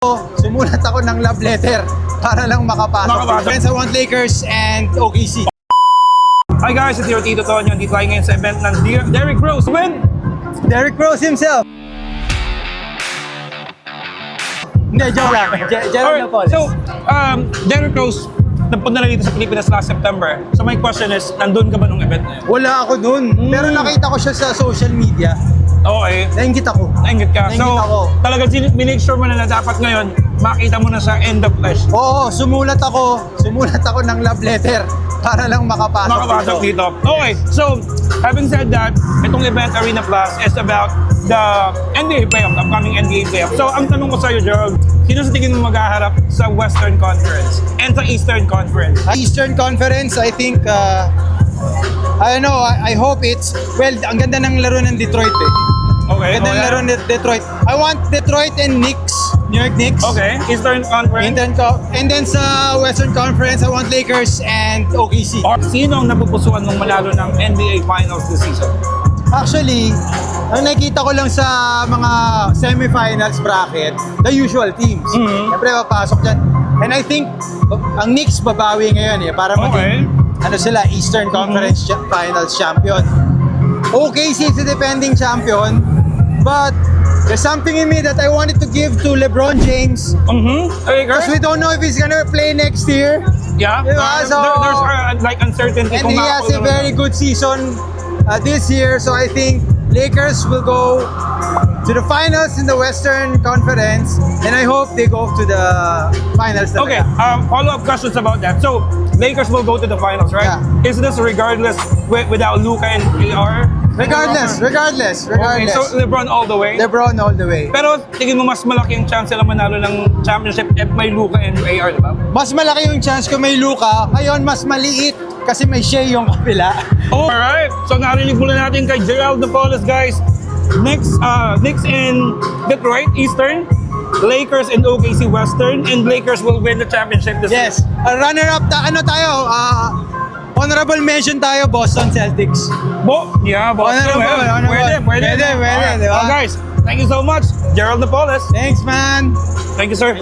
Sumulat ako ng love letter para lang makapasok. Friends, I want Lakers and OKC. Hi guys, it's your Tito Tonyo. Dito tayo ngayon sa event ng Derrick Rose. When? Derrick Rose himself. Hindi, joke lang. Gerald Napoles. So, Derrick Rose, nagpunta na dito sa Pilipinas last September. So my question is, nandun ka ba nung event na yun? Wala ako dun. Pero nakita ko siya sa social media. Okay. Nainggit ako. Nainggit ka. Nainggit So, ako. talagang minake sure mo na dapat ngayon, makita mo na sa end of flesh. Oo, sumulat ako ng love letter para lang makapasok dito. Okay, so having said that, itong event Arena Plus is about the NBA playoff, the upcoming NBA playoff. So ang tanong ko sa'yo, Gerald, sino sa tingin mo maghaharap sa Western Conference and sa Eastern Conference? Eastern Conference, I think, I don't know, I hope it's, well, ang ganda ng laro ng Detroit eh. Okay. Ganda ng laro ng Detroit. I want Detroit and Knicks, New York Knicks. Okay, Eastern Conference. And then sa Western Conference, I want Lakers and OKC. Or sino ang napupusuan mong manalo ng NBA Finals this season? Actually, ang nakikita ko lang sa mga semifinals bracket, the usual teams. Siyempre, papasok dyan. And I think, ang Knicks babawi ngayon eh, para maging, sila, Eastern Conference Finals champion. OKC is the defending champion, but there's something in me that I wanted to give to LeBron James. Because we don't know if he's gonna play next year. Yeah, Diba? So, there's like uncertainty. and he has a very good season this year, so I think Lakers will go to the finals in the Western Conference, and I hope they go to the finals. Okay, follow-up questions about that. So, Lakers will go to the finals, right? Yeah. Is this regardless without Luka and AR? Regardless. Okay, so LeBron all the way? LeBron all the way. Pero tingin mo mas malaki ang chance sila manalo ng championship if may Luka and AR, di ba? Mas malaki yung chance ko may Luka, ngayon mas maliit kasi may Shea yung kapila. Alright, so narinig muna natin kay Gerald Napoles, guys. Knicks in Detroit, Eastern. Lakers and OKC Western, and Lakers will win the championship this year. Yes. Runner-up, honorable mention tayo, Boston Celtics. Yeah, Boston. Honorable. Pwede, Alright. di ba? Guys, thank you so much, Gerald Napoles. Thanks, man. Thank you, sir.